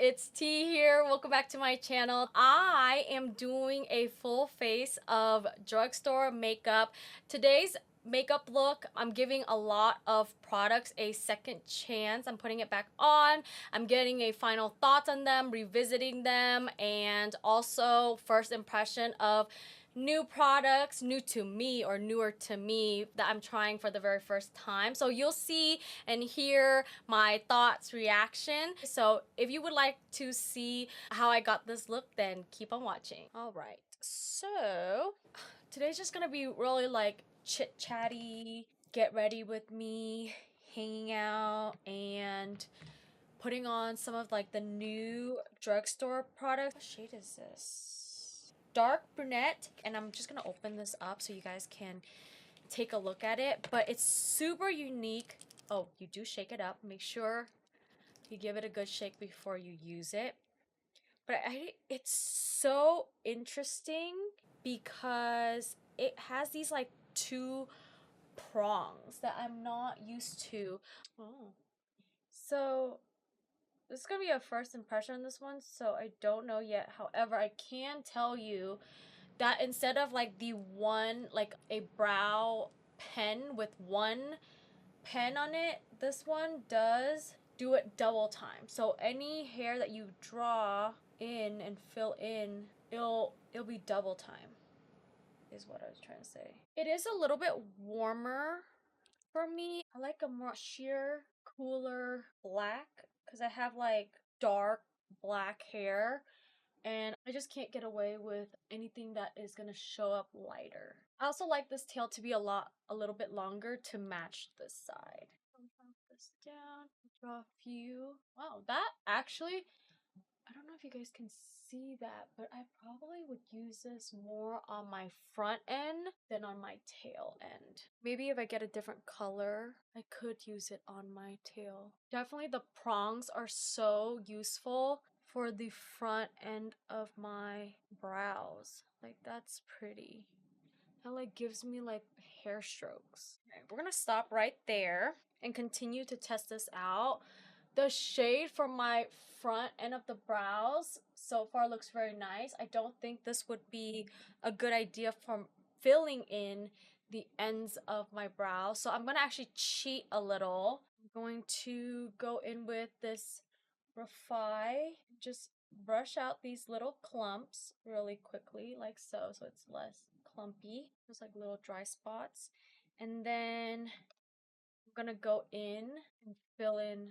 it's T here. Welcome back to my channel. I am doing a full face of drugstore makeup. Today's makeup look, I'm giving a lot of products a second chance. I'm putting it back on. I'm getting a final thoughts on them, revisiting them, and also first impression of new products, new to me or newer to me that I'm trying for the very first time. So you'll see and hear my thoughts, reaction. So if you would like to see how I got this look, then keep on watching. All right, so today's just gonna be really like chit chatty, get ready with me, hanging out, and putting on some of like the new drugstore products. What shade is this? Dark brunette, and I'm just gonna open this up so you guys can take a look at it, but it's super unique. Oh, you do shake it up. Make sure you give it a good shake before you use it. But it's so interesting because it has these like two prongs that I'm not used to. Oh, so this is gonna be a first impression on this one, so I don't know yet. However, I can tell you that instead of like the one, like a brow pen with one pen on it, this one does do it double time. So any hair that you draw in and fill in, it'll be double time, is what I was trying to say. It is a little bit warmer for me. I like a more sheer, cooler black because I have like dark black hair and I just can't get away with anything that is gonna show up lighter. I also like this tail to be a little bit longer to match this side. Drop this down, draw a few. Wow, that actually, I don't know if you guys can see that, but I probably would use this more on my front end than on my tail end. Maybe if I get a different color, I could use it on my tail. Definitely the prongs are so useful for the front end of my brows. Like, that's pretty. That like gives me like hair strokes. Okay, we're gonna stop right there and continue to test this out. The shade for my front end of the brows so far looks very nice. I don't think this would be a good idea for filling in the ends of my brows. So I'm going to actually cheat a little. I'm going to go in with this Refy. Just brush out these little clumps really quickly, like so it's less clumpy. Just like little dry spots. And then I'm going to go in and fill in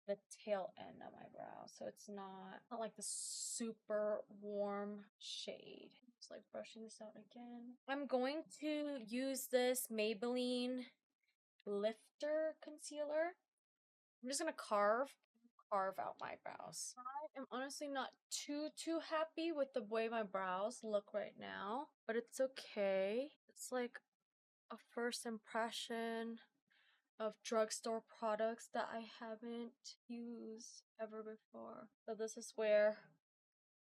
the tail end of my brow, so it's not like the super warm shade. Just like brushing this out again. I'm going to use this Maybelline lifter concealer. I'm just gonna carve out my brows. I am honestly not too happy with the way my brows look right now, but it's okay. It's like a first impression of drugstore products that I haven't used ever before. So this is where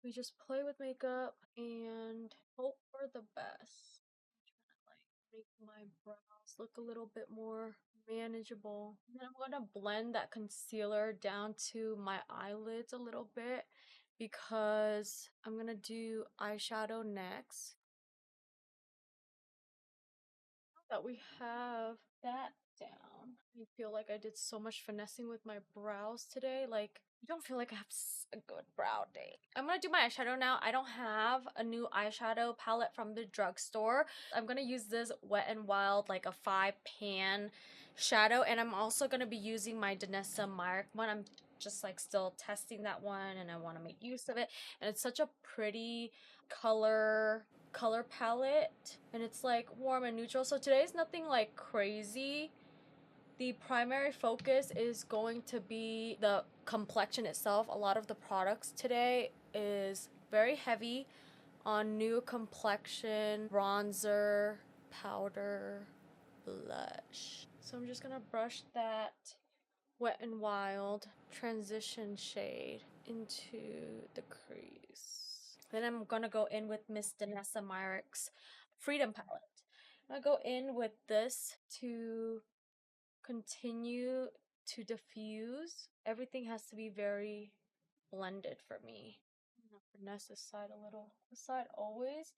we just play with makeup and hope for the best. I'm trying to like make my brows look a little bit more manageable. And then I'm gonna blend that concealer down to my eyelids a little bit because I'm gonna do eyeshadow next. Now that we have that down, I feel like I did so much finessing with my brows today. Like, I don't feel like I have a good brow day. I'm gonna do my eyeshadow now. I don't have a new eyeshadow palette from the drugstore. I'm gonna use this Wet n Wild, like a 5-pan shadow, and I'm also gonna be using my Danessa Myricks one. I'm just like still testing that one and I want to make use of it, and it's such a pretty color palette, and it's like warm and neutral. So today's nothing like crazy. The primary focus is going to be the complexion itself. A lot of the products today is very heavy on new complexion, bronzer, powder, blush. So I'm just gonna brush that Wet n Wild transition shade into the crease. Then I'm gonna go in with Miss Danessa Myricks Freedom Palette. I'm gonna go in with this to continue to diffuse. Everything has to be very blended for me. I'm gonna finesse this side a little. This side always,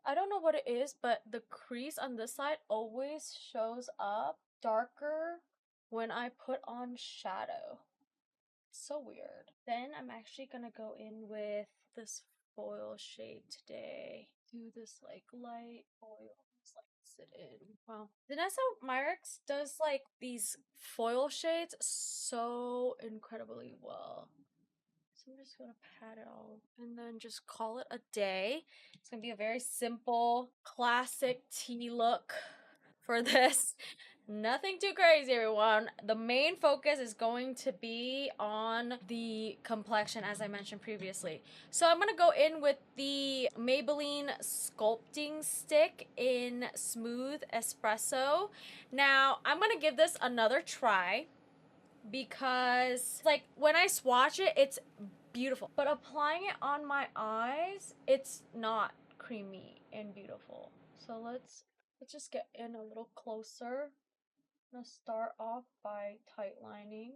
I don't know what it is, but the crease on this side always shows up darker when I put on shadow. It's so weird. Then I'm actually gonna go in with this foil shade today. Do this like light foil. Just like sit in. Wow. Vanessa Myricks does like these foil shades so incredibly well. So I'm just gonna pat it all and then just call it a day. It's gonna be a very simple, classic tea look for this. Nothing too crazy, everyone. The main focus is going to be on the complexion, as I mentioned previously. So I'm gonna go in with the Maybelline Sculpting Stick in Smooth Espresso. Now, I'm gonna give this another try because, like, when I swatch it, it's beautiful. But applying it on my eyes, it's not creamy and beautiful. So let's just get in a little closer. I'm gonna start off by tight lining.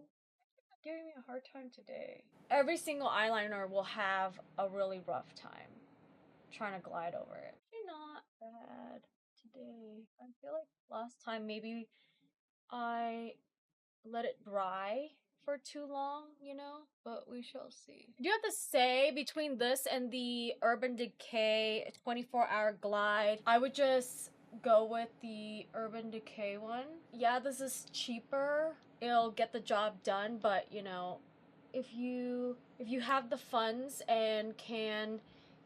Giving me a hard time today. Every single eyeliner will have a really rough time trying to glide over it. Actually not bad today. I feel like last time maybe I let it dry for too long, you know, but we shall see. I do have to say, between this and the Urban Decay 24-hour glide, I would just go with the Urban Decay one. Yeah, this is cheaper. It'll get the job done, but you know, if you have the funds and can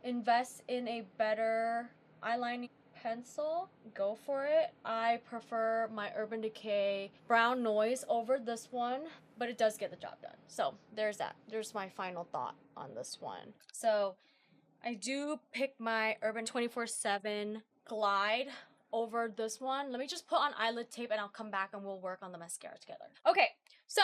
invest in a better eyelining pencil, go for it. I prefer my Urban Decay Brown Noise over this one, but it does get the job done. So there's that. There's my final thought on this one. So I do pick my Urban 24/7 Glide over this one. Let me just put on eyelid tape and I'll come back and we'll work on the mascara together. Okay, so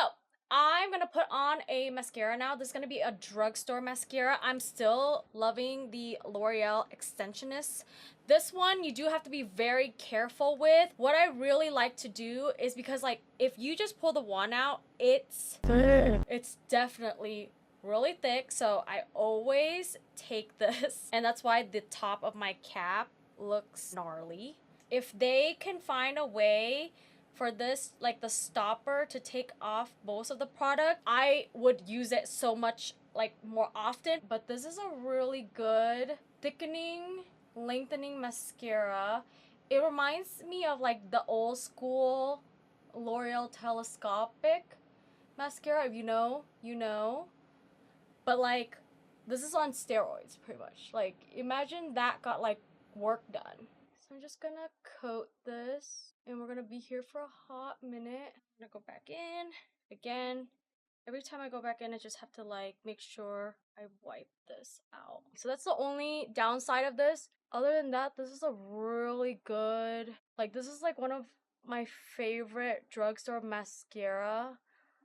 I'm gonna put on a mascara now. This is gonna be a drugstore mascara. I'm still loving the L'Oreal Extensionist. This one you do have to be very careful with. What I really like to do is, because like if you just pull the wand out, it's definitely really thick. So I always take this, and that's why the top of my cap looks gnarly. If they can find a way for this, like the stopper, to take off most of the product, I would use it so much like more often. But this is a really good thickening, lengthening mascara. It reminds me of like the old school L'Oreal telescopic mascara. If you know, you know. But like, this is on steroids pretty much. Like, imagine that got like work done. So I'm just gonna coat this and we're gonna be here for a hot minute. I'm gonna go back in again. Every time I go back in, I just have to like make sure I wipe this out. So that's the only downside of this. Other than that, this is a really good, like this is like one of my favorite drugstore mascara.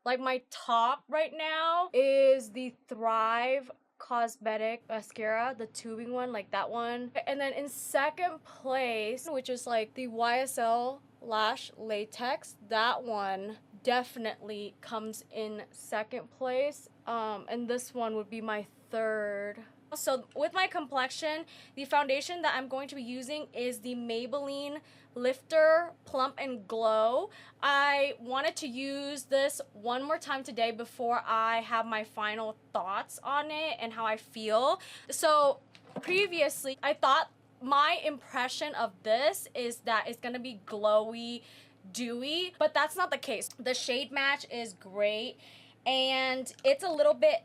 Like my top right now is the Thrive Cosmetic mascara, the tubing one, like that one. And then in second place, which is like the YSL Lash Latex, that one definitely comes in second place. And this one would be my third. So with my complexion, the foundation that I'm going to be using is the Maybelline Lifter Plump and Glow. I wanted to use this one more time today before I have my final thoughts on it and how I feel. So previously, I thought my impression of this is that it's gonna be glowy, dewy, but that's not the case. The shade match is great and it's a little bit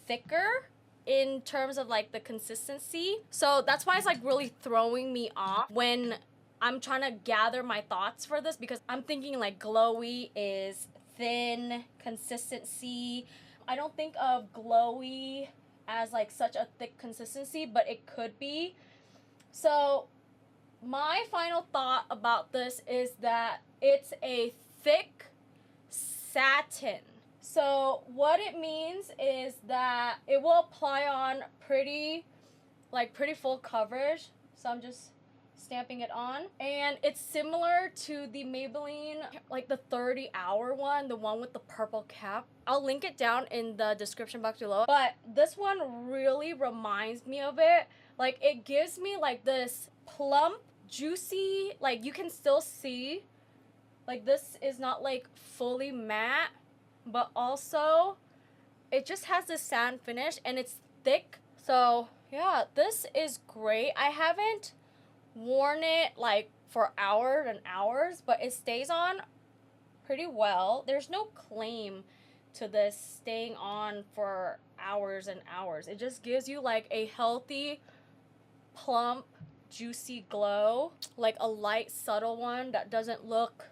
thicker in terms of like the consistency. So that's why it's like really throwing me off when I'm trying to gather my thoughts for this, because I'm thinking like glowy is thin consistency. I don't think of glowy as like such a thick consistency, but it could be. So my final thought about this is that it's a thick satin. So what it means is that it will apply on pretty full coverage. So I'm just stamping it on. And it's similar to the Maybelline, like the 30-hour one, the one with the purple cap. I'll link it down in the description box below. But this one really reminds me of it. Like, it gives me like this plump, juicy, like you can still see, like this is not like fully matte, but also it just has this sand finish and it's thick. So yeah, this is great. I haven't worn it like for hours and hours, but it stays on pretty well. There's no claim to this staying on for hours and hours. It just gives you like a healthy, plump, juicy glow, like a light, subtle one that doesn't look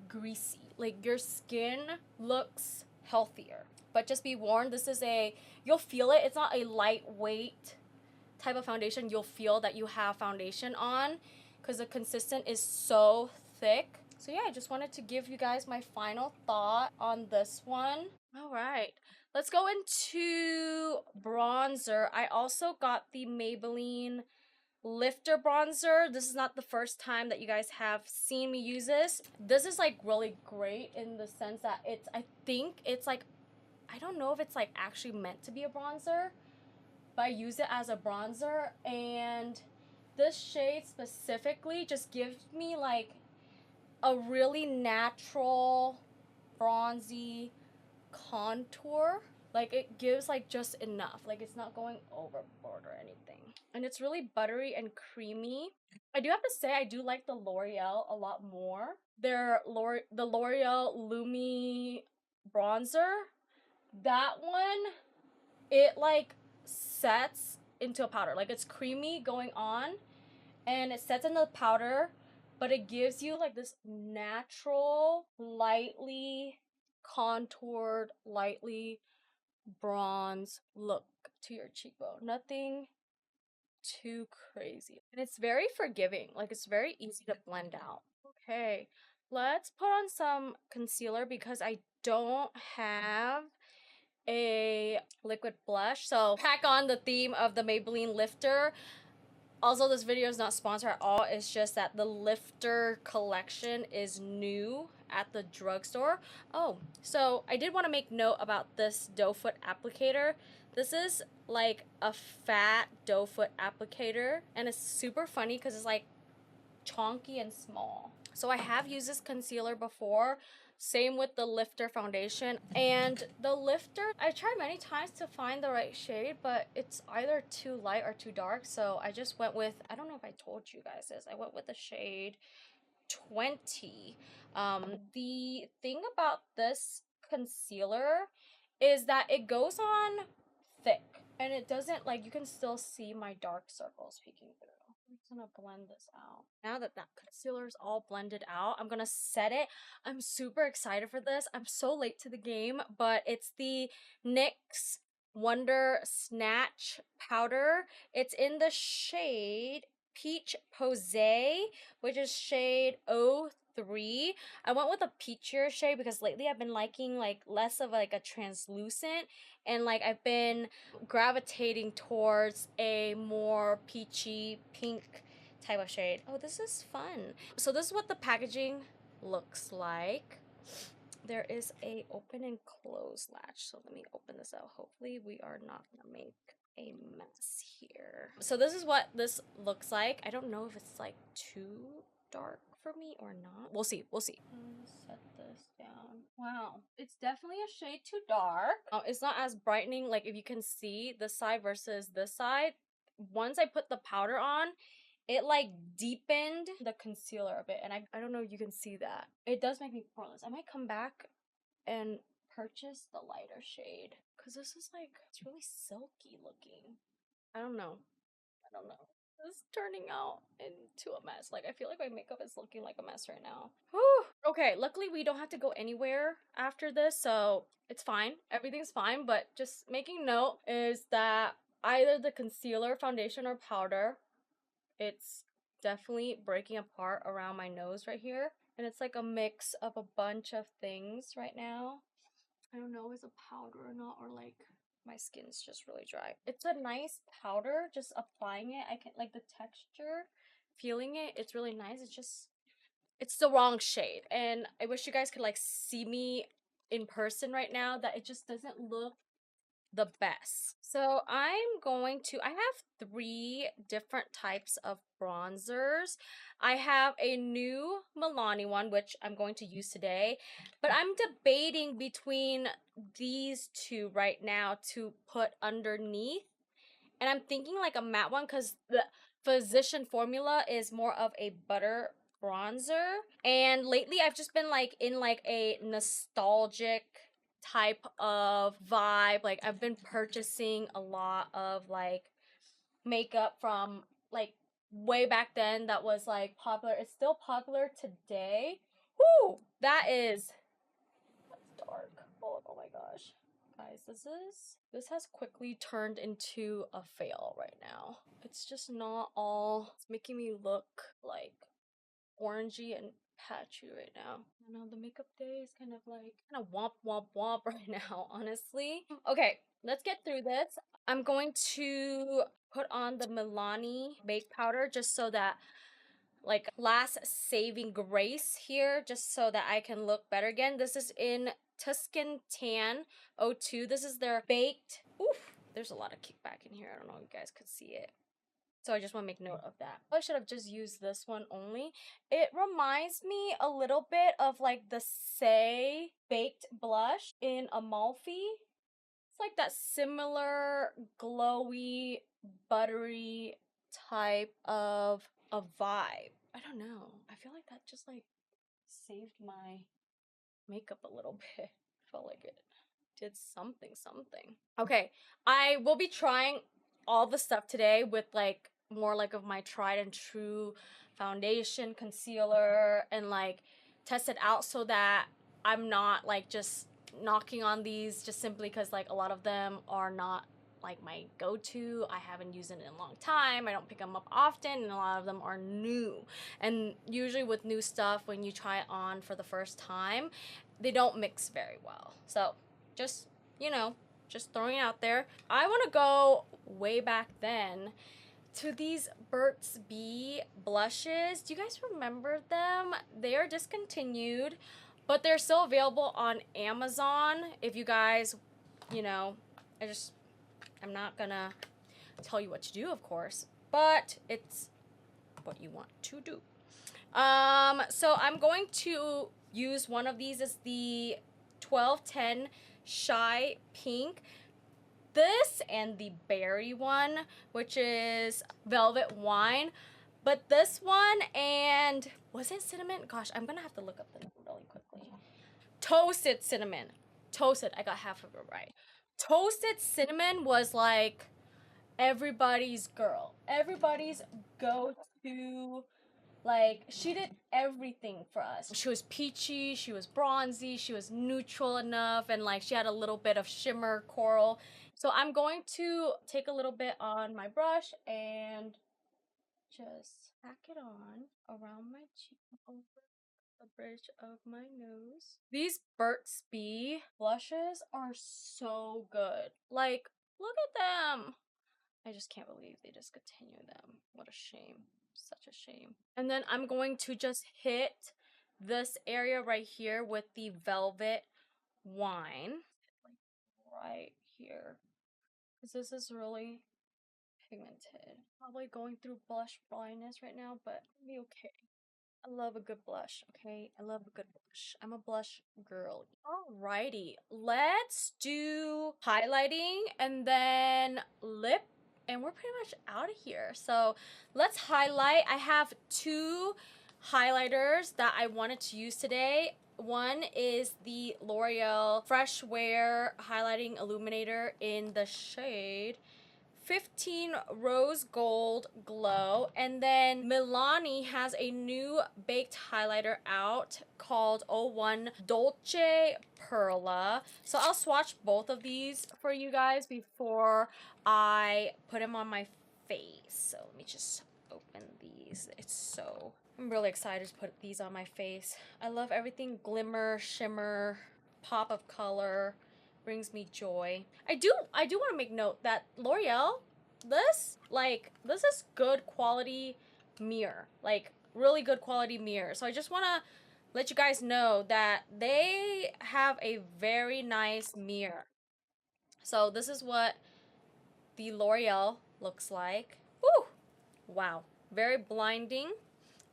greasy. Like your skin looks healthier. But just be warned, this is you'll feel it. It's not a lightweight type of foundation. You'll feel that you have foundation on because the consistent is so thick. So yeah, I just wanted to give you guys my final thought on this one. All right, let's go into bronzer. I also got the Maybelline Lifter bronzer. This is not the first time that you guys have seen me use this. This is like really great in the sense that I think it's like, I don't know if it's like actually meant to be a bronzer, but I use it as a bronzer. And this shade specifically just gives me like a really natural bronzy contour. Like it gives like just enough, like it's not going overboard or anything. And it's really buttery and creamy. I do have to say I do like the L'Oreal a lot more. The L'Oreal Lumi bronzer, that one, it like sets into a powder. Like it's creamy going on and it sets into the powder, but it gives you like this natural, lightly contoured, lightly bronze look to your cheekbone. Nothing too crazy. And it's very forgiving. Like it's very easy to blend out. Okay, let's put on some concealer because I don't have a liquid blush. So pack on the theme of the Maybelline Lifter. Also, this video is not sponsored at all. It's just that the Lifter collection is new at the drugstore. Oh, so I did want to make note about this doe foot applicator. This is like a fat doe foot applicator, and it's super funny because it's like chonky and small. So I have used this concealer before. Same with the Lifter foundation. And the Lifter, I tried many times to find the right shade, but it's either too light or too dark. So I just went with, I don't know if I told you guys this, I went with the shade 20. The thing about this concealer is that it goes on thick. And it doesn't, like, you can still see my dark circles peeking through. I'm just gonna blend this out. Now that that concealer is all blended out, I'm gonna set it. I'm super excited for this. I'm so late to the game, but it's the NYX Wonder Snatch powder. It's in the shade Peach Posé, which is shade 03. I went with a peachier shade because lately I've been liking like less of like a translucent, and like I've been gravitating towards a more peachy pink type of shade. Oh, this is fun. So this is what the packaging looks like. There is a open and close latch. So let me open this out. Hopefully we are not gonna make a mess here. So this is what this looks like. I don't know if it's like too dark for me or not. We'll see. We'll see. Set this down. Wow, it's definitely a shade too dark. It's not as brightening. Like if you can see this side versus this side, once I put the powder on, it like deepened the concealer a bit, and I don't know if you can see that. It does make me poreless. I might come back and purchase the lighter shade because this is like, it's really silky looking. I don't know. I don't know. This is turning out into a mess. Like I feel like my makeup is looking like a mess right now. Whew. Okay, luckily we don't have to go anywhere after this, so it's fine. Everything's fine, but just making note is that either the concealer, foundation, or powder, it's definitely breaking apart around my nose right here. And it's like a mix of a bunch of things right now. I don't know if it's a powder or not, or like my skin's just really dry. It's a nice powder, just applying it. I can like the texture feeling it. It's really nice. It's just, it's the wrong shade. And I wish you guys could like see me in person right now, that it just doesn't look the best. So I'm going to, I have 3 different types of bronzers. I have a new Milani one, which I'm going to use today, but I'm debating between these 2 right now to put underneath. And I'm thinking like a matte one, because the Physician formula is more of a butter bronzer. And lately I've just been like in like a nostalgic type of vibe. Like I've been purchasing a lot of like makeup from like way back then that was like popular. It's still popular today. Whoo! That is, that's dark. Oh my gosh. Guys, this has quickly turned into a fail right now. It's just not all, it's making me look like orangey and patchy right now. I know the makeup day is kind of womp womp womp right now, honestly. Okay, let's get through this. I'm going to put on the Milani bake powder just so that, like, last saving grace here, just so that I can look better again. This is in Tuscan Tan 02. This is their baked. Oof, there's a lot of kickback in here. I don't know if you guys could see it. So I just want to make note of that. I should have just used this one only. It reminds me a little bit of like the Say baked blush in Amalfi. It's like that similar glowy, buttery type of a vibe. I don't know. I feel like that just like saved my makeup a little bit. I felt like it did something. Okay, I will be trying all the stuff today with like more like of my tried and true foundation, concealer, and like test it out so that I'm not like just knocking on these just simply because like a lot of them are not like my go-to. I haven't used it in a long time. I don't pick them up often, and a lot of them are new. And usually with new stuff, when you try it on for the first time, they don't mix very well. So just, you know, just throwing it out there. I want to go way back then to these Burts Bee blushes. Do you guys remember them? They are discontinued, but they're still available on Amazon. If you guys, you know, I'm not gonna tell you what to do, of course, but it's what you want to do. So I'm going to use one of these. Is the 1210 Shy Pink. This and the berry one, which is Velvet Wine. But this one and, was it cinnamon? Gosh, I'm gonna have to look up the name really quickly. Toasted cinnamon. Toasted, I got half of it right. Toasted cinnamon was like everybody's girl. Everybody's go-to. Like, she did everything for us. She was peachy, she was bronzy, she was neutral enough, and like she had a little bit of shimmer coral. So I'm going to take a little bit on my brush and just pack it on around my cheek, over the bridge of my nose. These Burt's Bee blushes are so good. Like, look at them. I just can't believe they discontinued them. What a shame. Such a shame. And then I'm going to just hit this area right here with the Velvet Wine. Like right here. Because this is really pigmented. Probably going through blush blindness right now, but it'll be okay. I love a good blush, okay? I love a good blush. I'm a blush girl. Alrighty, let's do highlighting and then lip, and we're pretty much out of here. So let's highlight. I have 2 highlighters that I wanted to use today. One is the L'Oreal Fresh Wear Highlighting Illuminator in the shade 15 Rose Gold Glow. And then Milani has a new baked highlighter out called 01 Dolce Perla. So I'll swatch both of these for you guys before I put them on my face. So let me just open these. I'm really excited to put these on my face. I love everything glimmer, shimmer, pop of color. Brings me joy. I do want to make note that L'Oreal, this is good quality mirror, like really good quality mirror. So I just want to let you guys know that they have a very nice mirror. So this is what the L'Oreal looks like. Woo! Wow, very blinding.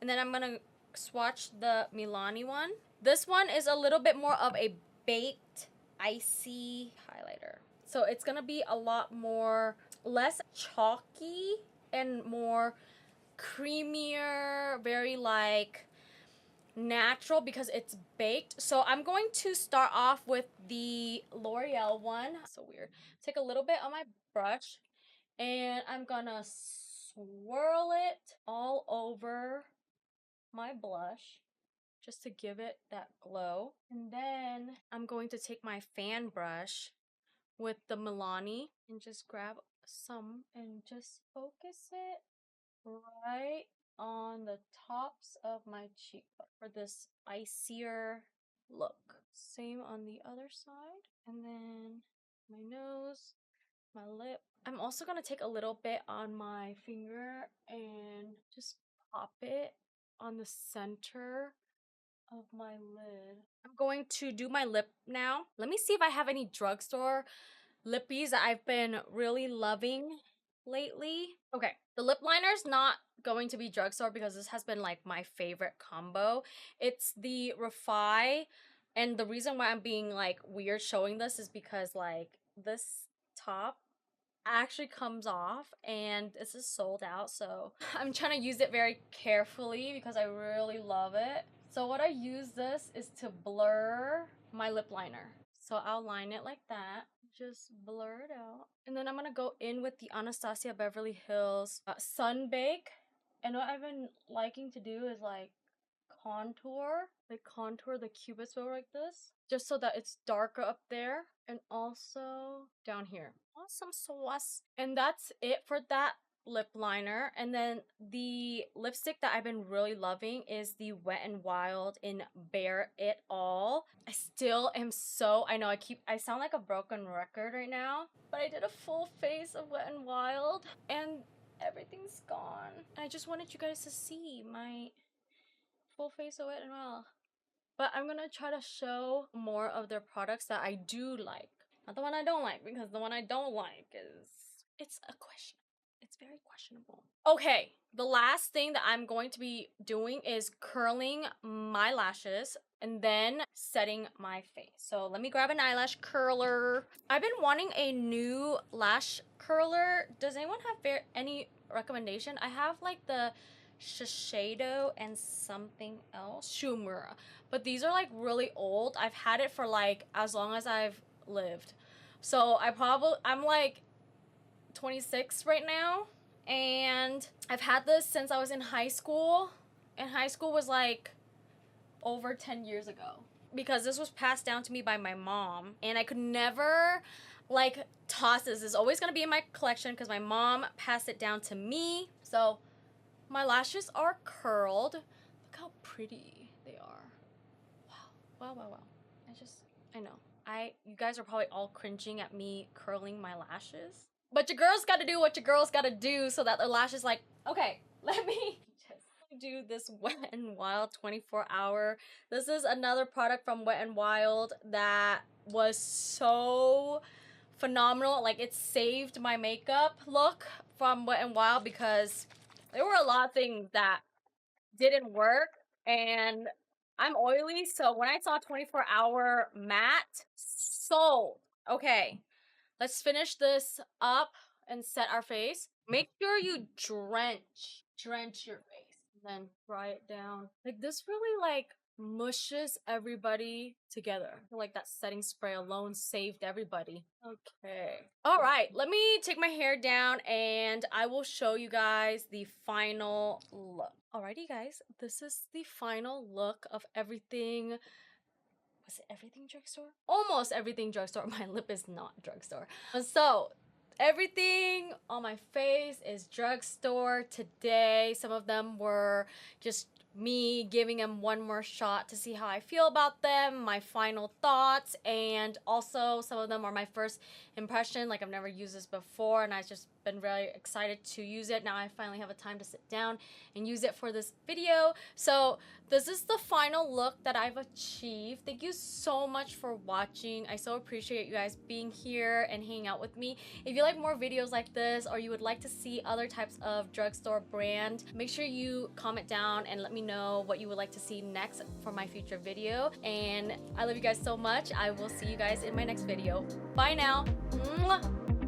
And then I'm gonna swatch the Milani one. This one is a little bit more of a baked, icy highlighter. So it's gonna be a lot more, less chalky and more creamier, very like natural because it's baked. So I'm going to start off with the L'Oreal one. So weird. Take a little bit on my brush and I'm gonna swirl it all over my blush just to give it that glow. And then I'm going to take my fan brush with the Milani and just grab some and just focus it right on the tops of my cheekbone for this icier look. Same on the other side. And then my nose, my lip. I'm also going to take a little bit on my finger and just pop it on the center of my lid. I'm going to do my lip now. Let me see if I have any drugstore lippies that I've been really loving lately. Okay, the lip liner's not going to be drugstore because this has been like my favorite combo. It's the Refi, and the reason why I'm being like weird showing this is because like this top actually comes off and this is sold out, so I'm trying to use it very carefully because I really love it. So what I use this is to blur my lip liner. So I'll line it like that, just blur it out, and then I'm gonna go in with the Anastasia Beverly Hills Sun Bake. And what I've been liking to do is like contour the cupid's bow like this, just so that it's darker up there and also down here. Awesome sauce. And that's it for that lip liner. And then the lipstick that I've been really loving is the Wet n Wild in Bare It All. I still am so, I know I sound like a broken record right now, but I did a full face of Wet n Wild and everything's gone. I just wanted you guys to see my full face of Wet n Wild. But I'm gonna try to show more of their products that I do like. Not the one I don't like, because the one I don't like is, it's a question. It's very questionable. Okay, the last thing that I'm going to be doing is curling my lashes and then setting my face. So let me grab an eyelash curler. I've been wanting a new lash curler. Does anyone have any recommendation? I have like the Shiseido and something else, Shumura, but these are like really old. I've had it for like as long as I've lived, so I'm like 26 right now, and I've had this since I was in high school, and high school was like over 10 years ago because this was passed down to me by my mom, and I could never like toss this. It's always gonna be in my collection because my mom passed it down to me. So my lashes are curled. Look how pretty they are. Wow, wow, wow, wow. I know. You guys are probably all cringing at me curling my lashes. But your girls gotta do what your girls gotta do so that their lashes like, okay, let me just do this Wet n Wild 24 hour. This is another product from Wet n Wild that was so phenomenal. Like, it saved my makeup look from Wet n Wild because there were a lot of things that didn't work, and I'm oily, so when I saw 24-hour matte, sold. Okay, let's finish this up and set our face. Make sure you drench your face, and then dry it down. Like, this really like mushes everybody together. I feel like that setting spray alone saved everybody. Okay. All right, let me take my hair down and I will show you guys the final look. Alrighty guys, this is the final look of everything. Was it everything drugstore? Almost everything drugstore. My lip is not drugstore. So everything on my face is drugstore today. Some of them were just me giving them one more shot to see how I feel about them, my final thoughts, and also some of them are my first impression. Like, I've never used this before and I've just been really excited to use it. Now I finally have a time to sit down and use it for this video. So this is the final look that I've achieved. Thank you so much for watching. I so appreciate you guys being here and hanging out with me. If you like more videos like this, or you would like to see other types of drugstore brand, make sure you comment down and let me know what you would like to see next for my future video. And I love you guys so much. I will see you guys in my next video. Bye now. Mwah.